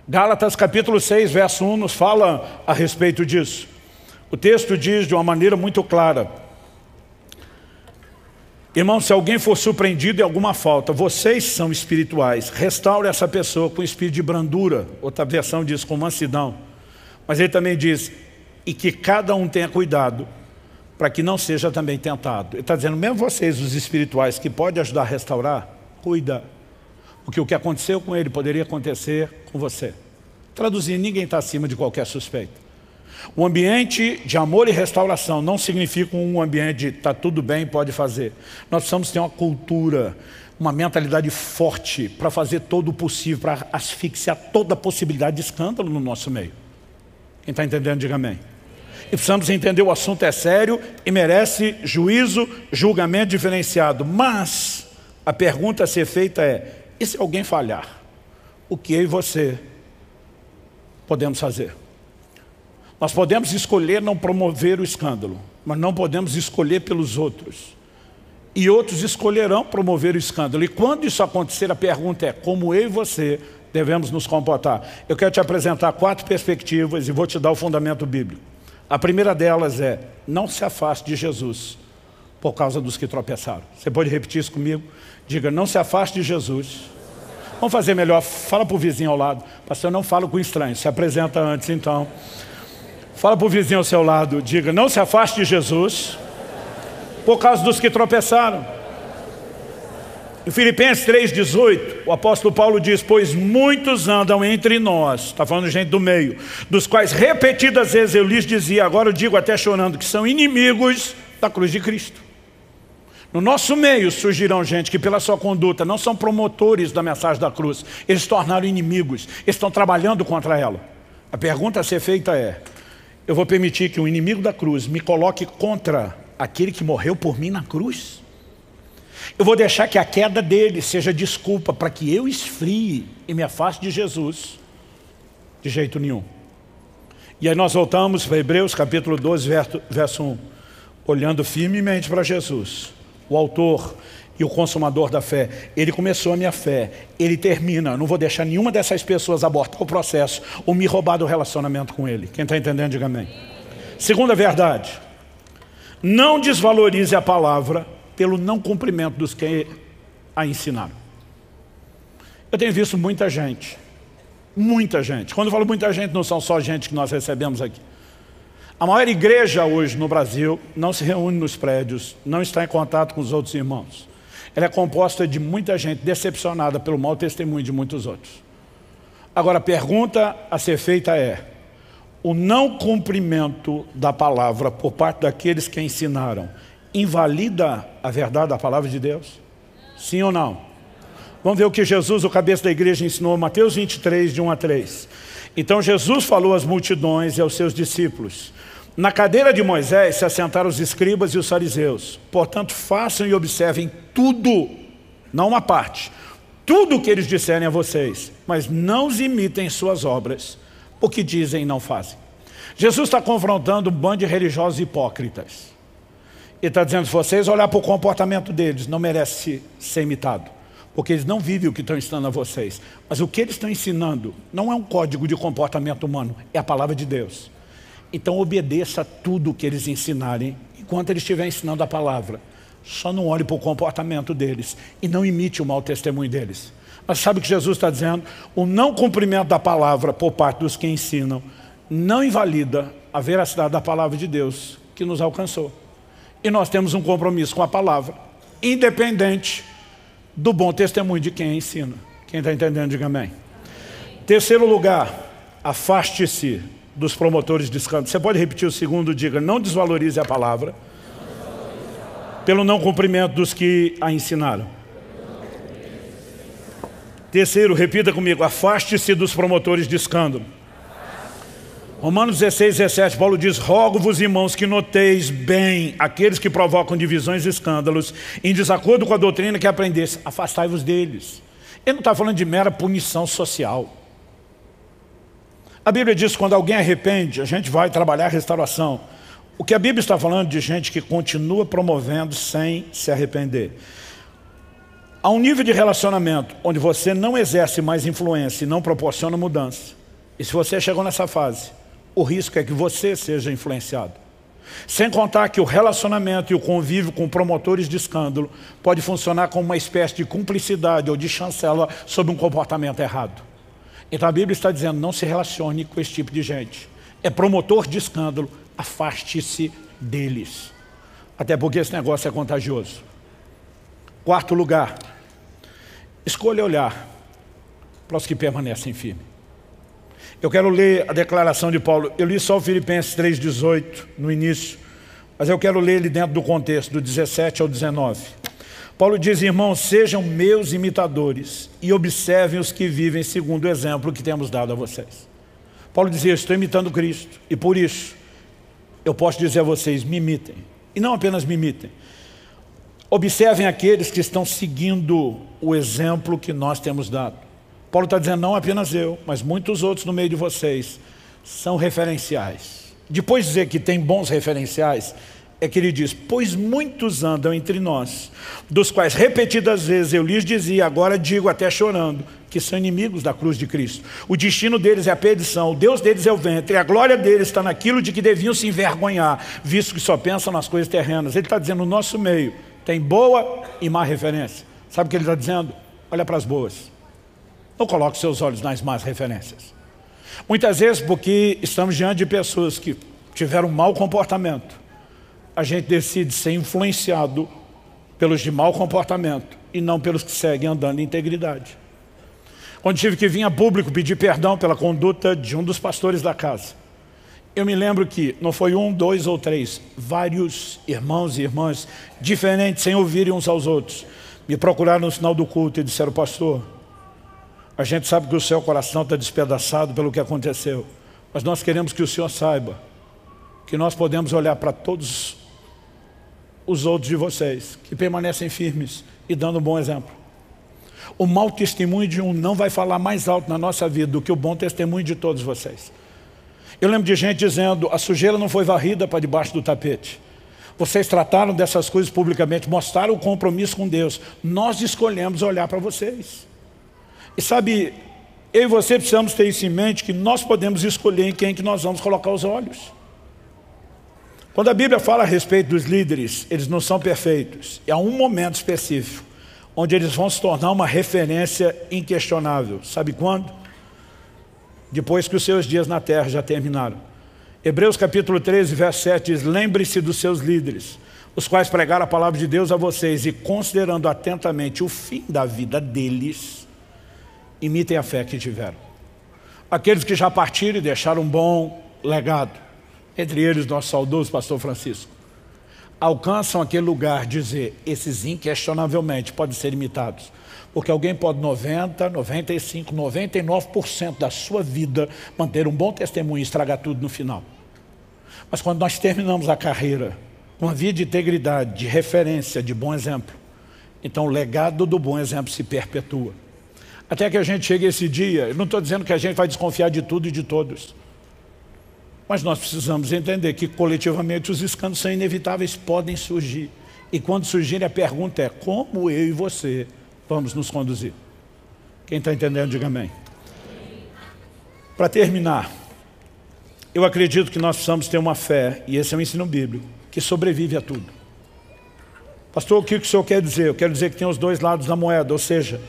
Gálatas capítulo 6, verso 1, nos fala a respeito disso. O texto diz de uma maneira muito clara, irmão, se alguém for surpreendido em alguma falta, vocês são espirituais, restaure essa pessoa com espírito de brandura. Outra versão diz com mansidão. Mas ele também diz, e que cada um tenha cuidado, para que não seja também tentado. Ele está dizendo, mesmo vocês, os espirituais, que podem ajudar a restaurar, cuida. Porque o que aconteceu com ele poderia acontecer com você. Traduzindo, ninguém está acima de qualquer suspeita. O ambiente de amor e restauração não significa um ambiente de está tudo bem, pode fazer. Nós precisamos ter uma cultura, uma mentalidade forte para fazer todo o possível, para asfixiar toda a possibilidade de escândalo no nosso meio. Quem está entendendo, diga amém. E precisamos entender o assunto é sério e merece juízo, julgamento diferenciado. Mas a pergunta a ser feita é, e se alguém falhar? O que eu e você podemos fazer? Nós podemos escolher não promover o escândalo, mas não podemos escolher pelos outros. E outros escolherão promover o escândalo. E quando isso acontecer, a pergunta é, como eu e você devemos nos comportar? Eu quero te apresentar 4 perspectivas e vou te dar o fundamento bíblico. A primeira delas é, não se afaste de Jesus por causa dos que tropeçaram. Você pode repetir isso comigo? Diga, não se afaste de Jesus. Vamos fazer melhor, fala para o vizinho ao lado. Pastor, não fala com estranho, se apresenta antes então. Fala para o vizinho ao seu lado, diga, não se afaste de Jesus por causa dos que tropeçaram. Em Filipenses 3,18, o apóstolo Paulo diz, pois muitos andam entre nós, está falando de gente do meio, dos quais repetidas vezes eu lhes dizia, agora eu digo até chorando, que são inimigos da cruz de Cristo. No nosso meio surgirão gente que pela sua conduta não são promotores da mensagem da cruz, eles se tornaram inimigos, eles estão trabalhando contra ela. A pergunta a ser feita é, eu vou permitir que o inimigo da cruz me coloque contra aquele que morreu por mim na cruz? Eu vou deixar que a queda dele seja desculpa para que eu esfrie e me afaste de Jesus? De jeito nenhum. E aí nós voltamos para Hebreus capítulo 12, verso 1. Olhando firmemente para Jesus, o autor e o consumador da fé. Ele começou a minha fé, ele termina. Eu não vou deixar nenhuma dessas pessoas abortar o processo ou me roubar do relacionamento com ele. Quem está entendendo, diga amém. Segunda verdade, não desvalorize a palavra pelo não cumprimento dos que a ensinaram. Eu tenho visto muita gente. Quando eu falo muita gente, não são só gente que nós recebemos aqui. A maior igreja hoje no Brasil não se reúne nos prédios, não está em contato com os outros irmãos. Ela é composta de muita gente decepcionada pelo mau testemunho de muitos outros. Agora, a pergunta a ser feita é, o não cumprimento da palavra por parte daqueles que a ensinaram invalida a verdade da palavra de Deus? Sim ou não? Vamos ver o que Jesus, o cabeça da igreja, ensinou, Mateus 23, de 1 a 3. Então Jesus falou às multidões e aos seus discípulos: na cadeira de Moisés se assentaram os escribas e os fariseus. Portanto, façam e observem tudo, não uma parte, tudo o que eles disserem a vocês, mas não os imitem suas obras, porque dizem e não fazem. Jesus está confrontando um bando de religiosos hipócritas. Ele está dizendo: se vocês olharem para o comportamento deles, não merece ser imitado, porque eles não vivem o que estão ensinando a vocês. Mas o que eles estão ensinando não é um código de comportamento humano, é a palavra de Deus. Então obedeça a tudo o que eles ensinarem, enquanto eles estiverem ensinando a palavra. Só não olhe para o comportamento deles e não imite o mau testemunho deles. Mas sabe o que Jesus está dizendo? O não cumprimento da palavra por parte dos que ensinam não invalida a veracidade da palavra de Deus que nos alcançou. E nós temos um compromisso com a palavra, independente do bom testemunho de quem ensina. Quem está entendendo, diga amém. Terceiro lugar, afaste-se dos promotores de escândalo. Você pode repetir o segundo, diga: não desvalorize a palavra pelo não cumprimento dos que a ensinaram. Terceiro, repita comigo: afaste-se dos promotores de escândalo. Romanos 16, 17, Paulo diz: rogo-vos, irmãos, que noteis bem aqueles que provocam divisões e escândalos, em desacordo com a doutrina que aprendesse. Afastai-vos deles. Ele não está falando de mera punição social. A Bíblia diz que quando alguém arrepende, a gente vai trabalhar a restauração. O que a Bíblia está falando de gente que continua promovendo sem se arrepender. Há um nível de relacionamento onde você não exerce mais influência e não proporciona mudança. E se você chegou nessa fase, o risco é que você seja influenciado. Sem contar que o relacionamento e o convívio com promotores de escândalo pode funcionar como uma espécie de cumplicidade ou de chancela sobre um comportamento errado. Então a Bíblia está dizendo: não se relacione com esse tipo de gente. É promotor de escândalo, afaste-se deles. Até porque esse negócio é contagioso. Quarto lugar, escolha olhar para os que permanecem firmes. Eu quero ler a declaração de Paulo. Eu li só o Filipenses 3,18 no início, mas eu quero ler ele dentro do contexto, do 17 ao 19. Paulo diz: irmãos, sejam meus imitadores e observem os que vivem segundo o exemplo que temos dado a vocês. Paulo dizia: eu estou imitando Cristo, e por isso eu posso dizer a vocês: me imitem. E não apenas me imitem. Observem aqueles que estão seguindo o exemplo que nós temos dado. Paulo está dizendo: não apenas eu, mas muitos outros no meio de vocês são referenciais. Depois de dizer que tem bons referenciais, é que ele diz: pois muitos andam entre nós, dos quais repetidas vezes eu lhes dizia, agora digo até chorando, que são inimigos da cruz de Cristo. O destino deles é a perdição, o Deus deles é o ventre, a glória deles está naquilo de que deviam se envergonhar, visto que só pensam nas coisas terrenas. Ele está dizendo: no nosso meio tem boa e má referência. Sabe o que ele está dizendo? Olha para as boas. Não coloque seus olhos nas más referências. Muitas vezes, porque estamos diante de pessoas que tiveram um mau comportamento, a gente decide ser influenciado pelos de mau comportamento e não pelos que seguem andando em integridade. Quando tive que vir a público pedir perdão pela conduta de um dos pastores da casa, eu me lembro que não foi um, dois ou três, vários irmãos e irmãs diferentes, sem ouvirem uns aos outros, me procuraram no final do culto e disseram: pastor, a gente sabe que o seu coração está despedaçado pelo que aconteceu, mas nós queremos que o senhor saiba que nós podemos olhar para todos os outros de vocês que permanecem firmes e dando um bom exemplo. O mau testemunho de um não vai falar mais alto na nossa vida do que o bom testemunho de todos vocês. Eu lembro de gente dizendo: a sujeira não foi varrida para debaixo do tapete. Vocês trataram dessas coisas publicamente, mostraram o compromisso com Deus. Nós escolhemos olhar para vocês. E sabe, eu e você precisamos ter isso em mente, que nós podemos escolher em quem que nós vamos colocar os olhos. Quando a Bíblia fala a respeito dos líderes, eles não são perfeitos. E há um momento específico onde eles vão se tornar uma referência inquestionável. Sabe quando? Depois que os seus dias na terra já terminaram. Hebreus capítulo 13, verso 7 diz: lembre-se dos seus líderes, os quais pregaram a palavra de Deus a vocês, e considerando atentamente o fim da vida deles, imitem a fé que tiveram. Aqueles que já partiram e deixaram um bom legado, entre eles nosso saudoso pastor Francisco, alcançam aquele lugar de dizer, esses inquestionavelmente podem ser imitados, porque alguém pode 90, 95, 99% da sua vida manter um bom testemunho e estragar tudo no final. Mas quando nós terminamos a carreira com uma vida de integridade, de referência, de bom exemplo, então o legado do bom exemplo se perpetua. Até que a gente chegue a esse dia, eu não estou dizendo que a gente vai desconfiar de tudo e de todos, mas nós precisamos entender que coletivamente os escândalos são inevitáveis, podem surgir. E quando surgirem, a pergunta é, como eu e você vamos nos conduzir? Quem está entendendo, diga amém. Para terminar, eu acredito que nós precisamos ter uma fé, e esse é o ensino bíblico, que sobrevive a tudo. Pastor, o que o senhor quer dizer? Eu quero dizer que tem os dois lados da moeda, ou seja,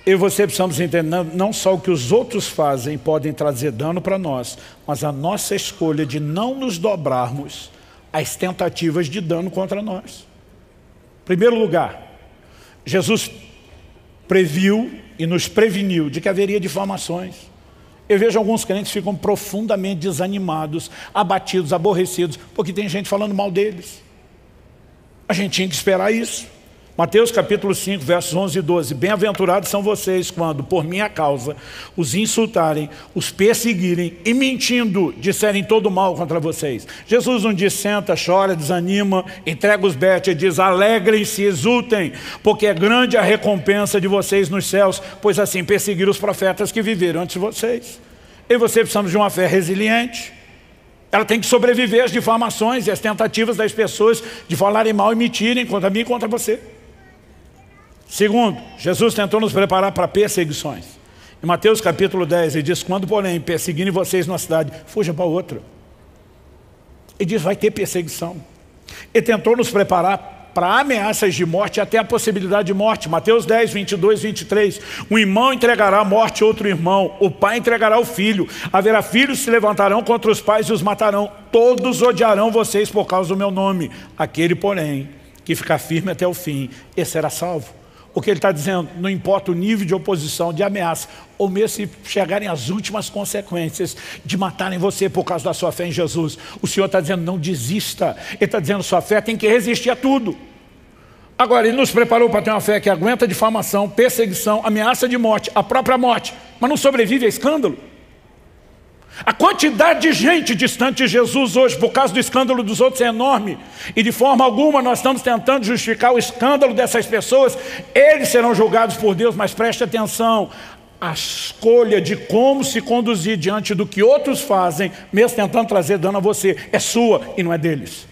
eu e você precisamos entender não só o que os outros fazem podem trazer dano para nós, mas a nossa escolha de não nos dobrarmos às tentativas de dano contra nós. Em primeiro lugar, Jesus previu e nos preveniu de que haveria difamações. Eu vejo alguns crentes que ficam profundamente desanimados, abatidos, aborrecidos, porque tem gente falando mal deles. A gente tinha que esperar isso. Mateus capítulo 5, versos 11 e 12. Bem-aventurados são vocês quando, por minha causa, os insultarem, os perseguirem e mentindo, disserem todo mal contra vocês. Jesus não diz, senta, chora, desanima, entrega os betes, diz, alegrem-se, exultem, porque é grande a recompensa de vocês nos céus, pois assim perseguiram os profetas que viveram antes de vocês. Eu e você precisamos de uma fé resiliente. Ela tem que sobreviver às difamações e às tentativas das pessoas de falarem mal e mentirem contra mim e contra você. Segundo, Jesus tentou nos preparar para perseguições. Em Mateus capítulo 10, ele diz, quando porém perseguirem vocês numa cidade, fuja para outra. Ele diz, vai ter perseguição. Ele tentou nos preparar para ameaças de morte e até a possibilidade de morte. Mateus 10, 22, 23. Um irmão entregará à morte outro irmão, o pai entregará o filho. Haverá filhos que se levantarão contra os pais e os matarão. Todos odiarão vocês por causa do meu nome. Aquele, porém, que ficar firme até o fim, esse será salvo. O que ele está dizendo, não importa o nível de oposição, de ameaça, ou mesmo se chegarem às últimas consequências de matarem você por causa da sua fé em Jesus, o Senhor está dizendo, não desista. Ele está dizendo, sua fé tem que resistir a tudo. Agora, ele nos preparou para ter uma fé que aguenta difamação, perseguição, ameaça de morte, a própria morte, mas não sobrevive a escândalo. A quantidade de gente distante de Jesus hoje, por causa do escândalo dos outros, é enorme. E de forma alguma nós estamos tentando justificar o escândalo dessas pessoas. Eles serão julgados por Deus, mas preste atenção. A escolha de como se conduzir diante do que outros fazem, mesmo tentando trazer dano a você, é sua e não é deles.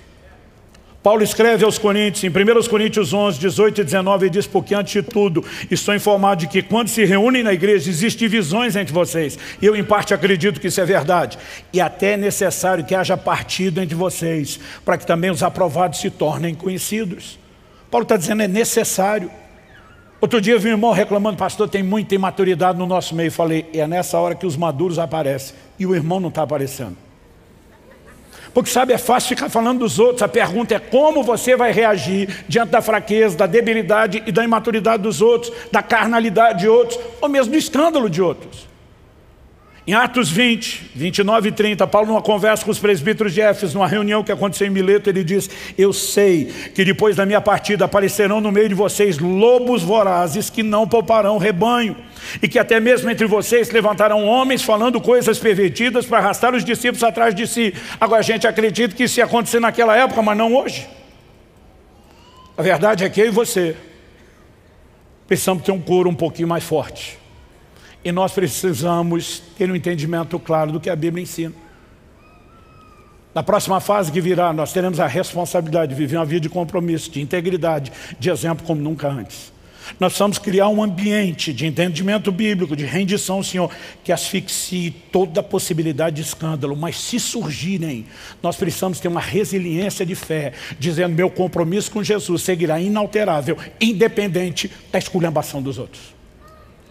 Paulo escreve aos Coríntios, em 1 Coríntios 11, 18 e 19, ele diz, porque antes de tudo, estou informado de que quando se reúnem na igreja, existem divisões entre vocês. E eu, em parte, acredito que isso é verdade. E até é necessário que haja partido entre vocês, para que também os aprovados se tornem conhecidos. Paulo está dizendo, é necessário. Outro dia eu vi um irmão reclamando, pastor, tem muita imaturidade no nosso meio. Eu falei, é nessa hora que os maduros aparecem. E o irmão não está aparecendo. Porque sabe, é fácil ficar falando dos outros. A pergunta é como você vai reagir diante da fraqueza, da debilidade e da imaturidade dos outros, da carnalidade de outros, ou mesmo do escândalo de outros. Em Atos 20, 29 e 30, Paulo numa conversa com os presbíteros de Éfeso, numa reunião que aconteceu em Mileto, ele diz, eu sei que depois da minha partida aparecerão no meio de vocês lobos vorazes que não pouparão o rebanho, e que até mesmo entre vocês levantarão homens falando coisas pervertidas para arrastar os discípulos atrás de si. Agora a gente acredita que isso ia acontecer naquela época, mas não hoje. A verdade é que eu e você precisamos ter um coro um pouquinho mais forte. E nós precisamos ter um entendimento claro do que a Bíblia ensina. Na próxima fase que virá, nós teremos a responsabilidade de viver uma vida de compromisso, de integridade, de exemplo como nunca antes. Nós precisamos criar um ambiente de entendimento bíblico, de rendição ao Senhor, que asfixie toda a possibilidade de escândalo. Mas se surgirem, nós precisamos ter uma resiliência de fé, dizendo, meu compromisso com Jesus seguirá inalterável, independente da esculhambação dos outros.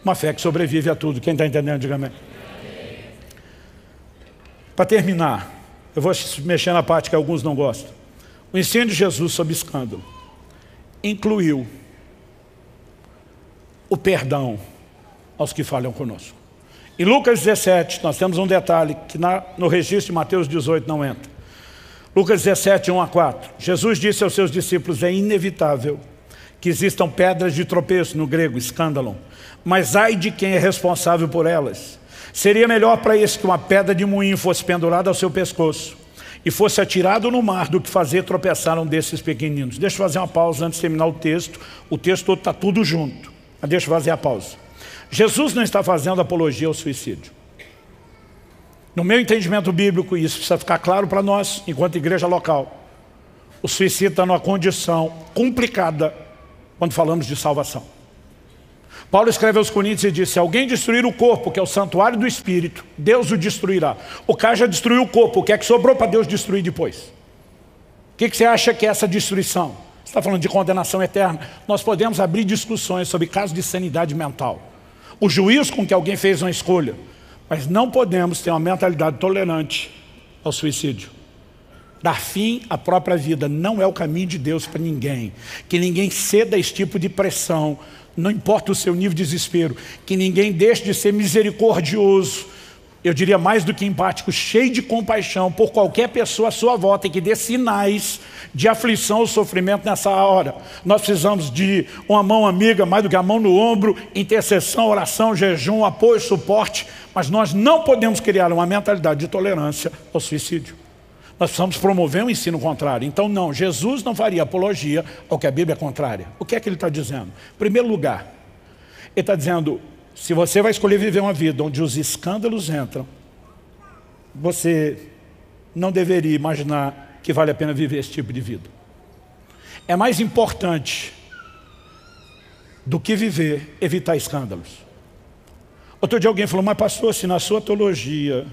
Uma fé que sobrevive a tudo. Quem está entendendo, diga amém. Para terminar, eu vou mexer na parte que alguns não gostam. O ensino de Jesus sobre escândalo incluiu o perdão aos que falham conosco. Em Lucas 17, nós temos um detalhe que no registro de Mateus 18 não entra. Lucas 17, 1 a 4. Jesus disse aos seus discípulos, é inevitável que existam pedras de tropeço, no grego, escândalo, mas ai de quem é responsável por elas. Seria melhor para esse que uma pedra de moinho fosse pendurada ao seu pescoço e fosse atirado no mar do que fazer tropeçar um desses pequeninos. Deixa eu fazer uma pausa antes de terminar o texto todo está tudo junto, mas deixa eu fazer a pausa. Jesus não está fazendo apologia ao suicídio. No meu entendimento bíblico, isso precisa ficar claro para nós, enquanto igreja local. O suicídio está numa condição complicada quando falamos de salvação. Paulo escreve aos Coríntios e diz, se alguém destruir o corpo, que é o santuário do Espírito, Deus o destruirá. O cara já destruiu o corpo, o que é que sobrou para Deus destruir depois? O que você acha que é essa destruição? Você está falando de condenação eterna? Nós podemos abrir discussões sobre casos de sanidade mental. O juízo com que alguém fez uma escolha, mas não podemos ter uma mentalidade tolerante ao suicídio. Dar fim à própria vida não é o caminho de Deus para ninguém. Que ninguém ceda a esse tipo de pressão, não importa o seu nível de desespero. Que ninguém deixe de ser misericordioso, eu diria mais do que empático, cheio de compaixão por qualquer pessoa à sua volta e que dê sinais de aflição ou sofrimento nessa hora. Nós precisamos de uma mão amiga, mais do que a mão no ombro, intercessão, oração, jejum, apoio, suporte, mas nós não podemos criar uma mentalidade de tolerância ao suicídio. Nós precisamos promover um ensino contrário. Então não, Jesus não faria apologia ao que a Bíblia é contrária. O que é que ele está dizendo? Em primeiro lugar, ele está dizendo, se você vai escolher viver uma vida onde os escândalos entram, você não deveria imaginar que vale a pena viver esse tipo de vida. É mais importante do que viver, evitar escândalos. Outro dia alguém falou, mas pastor, se na sua teologia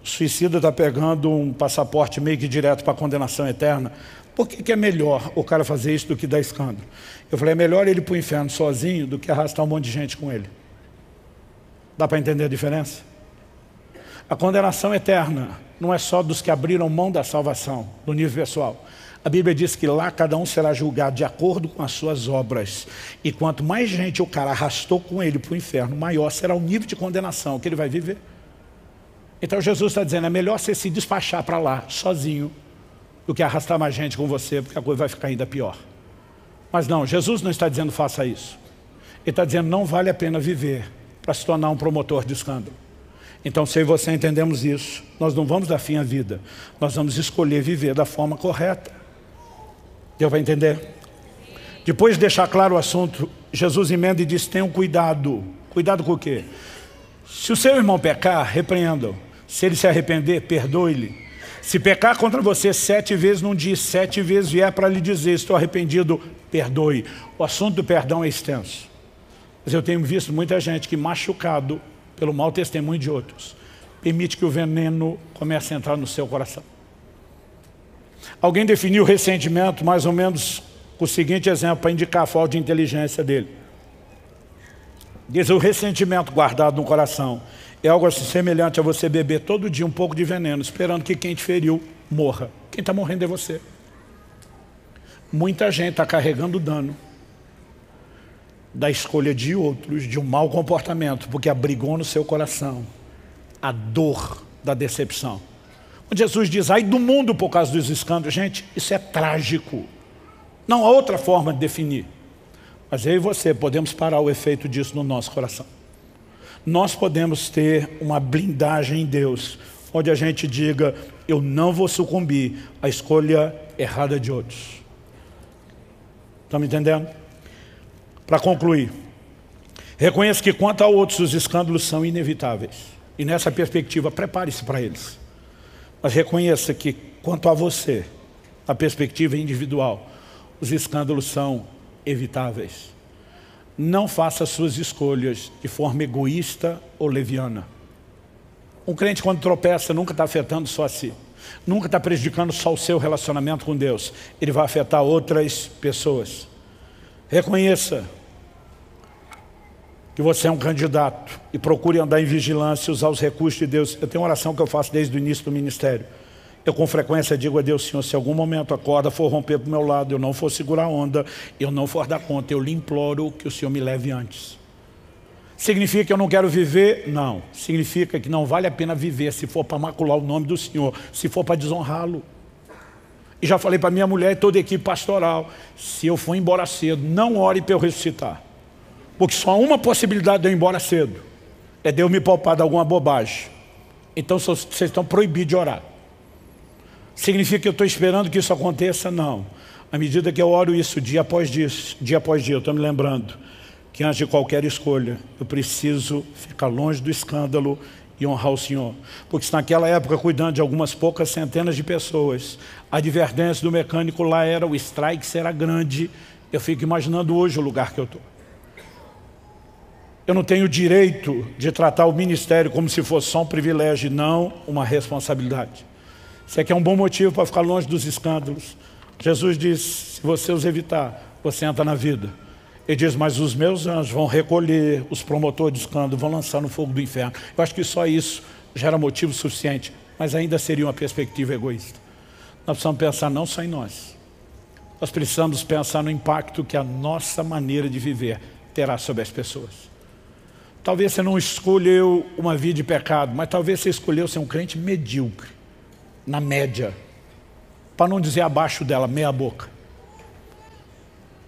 o suicida está pegando um passaporte meio que direto para a condenação eterna, por que é melhor o cara fazer isso do que dar escândalo? Eu falei, é melhor ele ir para o inferno sozinho do que arrastar um monte de gente com ele. Dá para entender a diferença? A condenação eterna não é só dos que abriram mão da salvação, do nível pessoal. A Bíblia diz que lá cada um será julgado de acordo com as suas obras. E quanto mais gente o cara arrastou com ele para o inferno, maior será o nível de condenação que ele vai viver. Então Jesus está dizendo, é melhor você se despachar para lá, sozinho, do que arrastar mais gente com você, porque a coisa vai ficar ainda pior. Mas não, Jesus não está dizendo faça isso. Ele está dizendo, não vale a pena viver para se tornar um promotor de escândalo. Então, se eu e você entendemos isso, nós não vamos dar fim à vida. Nós vamos escolher viver da forma correta. Deu para entender? Depois de deixar claro o assunto, Jesus emenda e diz, tenham cuidado. Cuidado com o quê? Se o seu irmão pecar, repreenda-o. Se ele se arrepender, perdoe-lhe. Se pecar contra você 7 vezes num dia, 7 vezes vier para lhe dizer, estou arrependido, perdoe. O assunto do perdão é extenso. Mas eu tenho visto muita gente que, machucado pelo mau testemunho de outros, permite que o veneno comece a entrar no seu coração. Alguém definiu o ressentimento mais ou menos com o seguinte exemplo, para indicar a falta de inteligência dele. Diz, o ressentimento guardado no coração é algo assim semelhante a você beber todo dia um pouco de veneno, esperando que quem te feriu morra. Quem está morrendo é você. Muita gente está carregando dano da escolha de outros, de um mau comportamento, porque abrigou no seu coração a dor da decepção. Quando Jesus diz, ai do mundo por causa dos escândalos, gente, isso é trágico. Não há outra forma de definir. Mas eu e você podemos parar o efeito disso no nosso coração. Nós podemos ter uma blindagem em Deus, onde a gente diga, eu não vou sucumbir à escolha errada de outros. Estão me entendendo? Para concluir, reconheça que quanto a outros os escândalos são inevitáveis. E nessa perspectiva, prepare-se para eles. Mas reconheça que quanto a você, a perspectiva individual, os escândalos são evitáveis. Não faça suas escolhas de forma egoísta ou leviana. Um crente quando tropeça nunca está afetando só a si. Nunca está prejudicando só o seu relacionamento com Deus. Ele vai afetar outras pessoas. Reconheça que você é um candidato e procure andar em vigilância e usar os recursos de Deus. Eu tenho uma oração que eu faço desde o início do ministério. Eu com frequência digo a Deus, Senhor, se algum momento a corda for romper para o meu lado, eu não for segurar a onda, eu não for dar conta, eu lhe imploro que o Senhor me leve antes. Significa que eu não quero viver? Não. Significa que não vale a pena viver se for para macular o nome do Senhor, se for para desonrá-lo. E já falei para minha mulher e toda a equipe pastoral, se eu for embora cedo, não ore para eu ressuscitar. Porque só há uma possibilidade de eu ir embora cedo, é Deus me poupar de alguma bobagem. Então vocês estão proibidos de orar. Significa que eu estou esperando que isso aconteça? Não. À medida que eu oro isso dia após dia, eu estou me lembrando que antes de qualquer escolha, eu preciso ficar longe do escândalo e honrar o Senhor. Porque se naquela época, cuidando de algumas poucas centenas de pessoas, a advertência do mecânico lá era o strike será grande, eu fico imaginando hoje o lugar que eu estou. Eu não tenho o direito de tratar o ministério como se fosse só um privilégio e não uma responsabilidade. Isso aqui é um bom motivo para ficar longe dos escândalos. Jesus diz, se você os evitar, você entra na vida. Ele diz, mas os meus anjos vão recolher os promotores de escândalo, vão lançar no fogo do inferno. Eu acho que só isso já era motivo suficiente, mas ainda seria uma perspectiva egoísta. Nós precisamos pensar não só em nós. Nós precisamos pensar no impacto que a nossa maneira de viver terá sobre as pessoas. Talvez você não escolheu uma vida de pecado, mas talvez você escolheu ser um crente medíocre, na média, para não dizer abaixo dela, meia boca.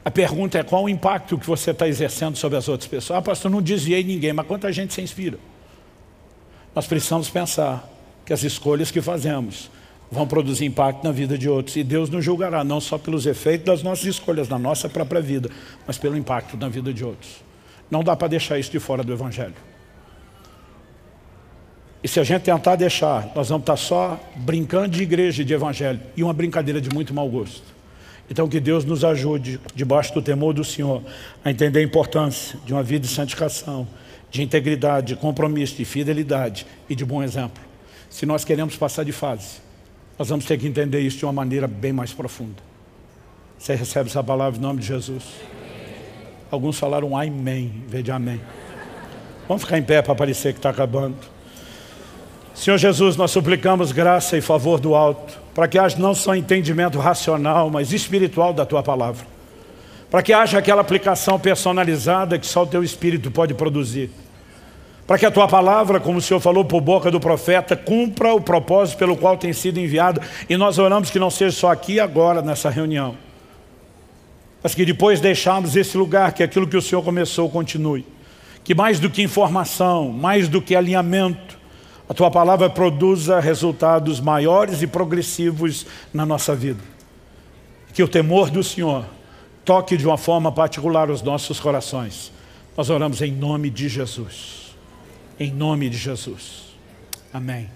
A pergunta é qual o impacto que você está exercendo sobre as outras pessoas. Ah, pastor, não desviei ninguém, mas quanta gente se inspira? Nós precisamos pensar que as escolhas que fazemos vão produzir impacto na vida de outros. E Deus nos julgará não só pelos efeitos das nossas escolhas, na nossa própria vida, mas pelo impacto na vida de outros. Não dá para deixar isso de fora do Evangelho. E se a gente tentar deixar, nós vamos estar só brincando de igreja e de Evangelho. E uma brincadeira de muito mau gosto. Então que Deus nos ajude, debaixo do temor do Senhor, a entender a importância de uma vida de santificação, de integridade, de compromisso, de fidelidade e de bom exemplo. Se nós queremos passar de fase, nós vamos ter que entender isso de uma maneira bem mais profunda. Você recebe essa palavra em nome de Jesus? Alguns falaram amém, em vez de amém. Vamos ficar em pé para parecer que está acabando. Senhor Jesus, nós suplicamos graça e favor do alto, para que haja não só entendimento racional, mas espiritual da Tua palavra. Para que haja aquela aplicação personalizada que só o Teu Espírito pode produzir. Para que a Tua palavra, como o Senhor falou por boca do profeta, cumpra o propósito pelo qual tem sido enviada. E nós oramos que não seja só aqui e agora, nessa reunião. Mas que depois deixarmos esse lugar, que aquilo que o Senhor começou continue. Que mais do que informação, mais do que alinhamento, a Tua palavra produza resultados maiores e progressivos na nossa vida. Que o temor do Senhor toque de uma forma particular os nossos corações. Nós oramos em nome de Jesus. Em nome de Jesus. Amém.